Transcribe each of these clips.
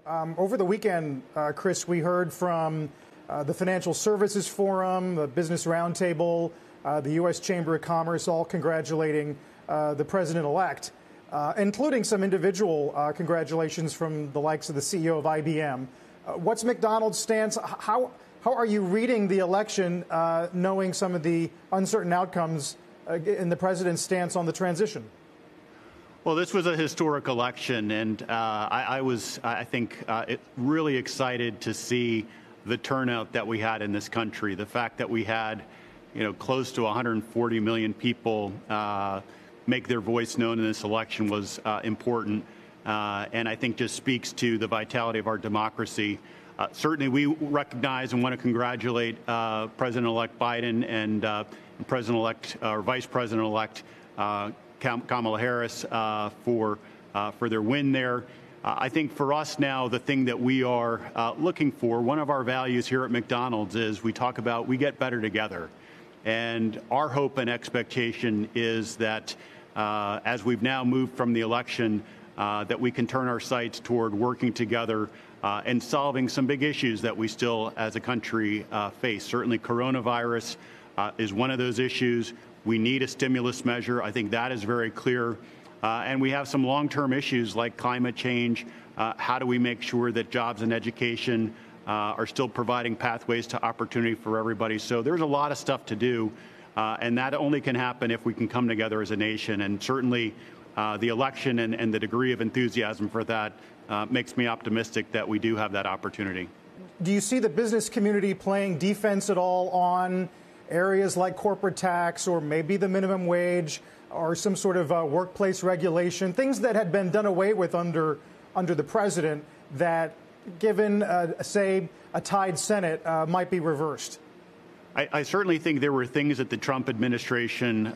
Over the weekend, Chris, we heard from the Financial Services Forum, the Business Roundtable, the U.S. Chamber of Commerce, all congratulating the president-elect, including some individual congratulations from the likes of the CEO of IBM. What's McDonald's stance? How are you reading the election, knowing some of the uncertain outcomes in the president's stance on the transition? Well, this was a historic election, and I think, really excited to see the turnout that we had in this country. The fact that we had, close to 140 million people make their voice known in this election was important, and I think just speaks to the vitality of our democracy. Certainly, we recognize and want to congratulate President-elect Biden and President-elect or Vice President-elect Kamala Harris for their win there. I think for us now, the thing that we are looking for, one of our values here at McDonald's is we talk about we get better together. And our hope and expectation is that as we've now moved from the election, that we can turn our sights toward working together and solving some big issues that we still as a country face. Certainly coronavirus is one of those issues. We need a stimulus measure. I think that is very clear. And we have some long-term issues like climate change. How do we make sure that jobs and education are still providing pathways to opportunity for everybody? So there's a lot of stuff to do, and that only can happen if we can come together as a nation. And certainly the election and the degree of enthusiasm for that makes me optimistic that we do have that opportunity. Do you see the business community playing defense at all on areas like corporate tax or maybe the minimum wage or some sort of workplace regulation, things that had been done away with under the president that, given, say, a tied Senate, might be reversed? I certainly think there were things that the Trump administration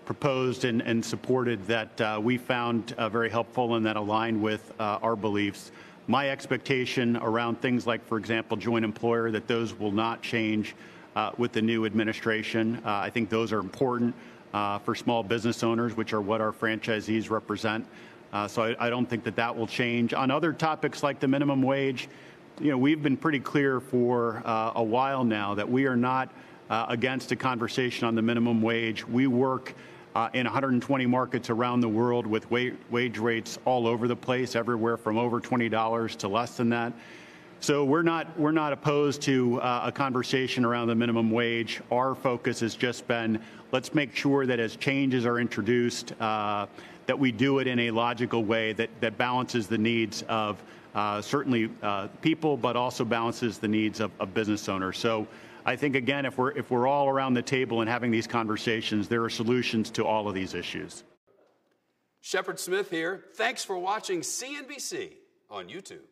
proposed and supported that we found very helpful and that aligned with our beliefs. My expectation around things like, for example, joint employer, that those will not change with the new administration. I think those are important for small business owners, which are what our franchisees represent. So I don't think that will change. On other topics like the minimum wage, we've been pretty clear for a while now that we are not against a conversation on the minimum wage. We work in 120 markets around the world with wage rates all over the place, everywhere from over $20 to less than that. So we're not opposed to a conversation around the minimum wage. Our focus has just been, let's make sure that as changes are introduced, that we do it in a logical way that balances the needs of certainly people, but also balances the needs of business owners. So I think, again, if we're all around the table and having these conversations, there are solutions to all of these issues. Shepard Smith here. Thanks for watching CNBC on YouTube.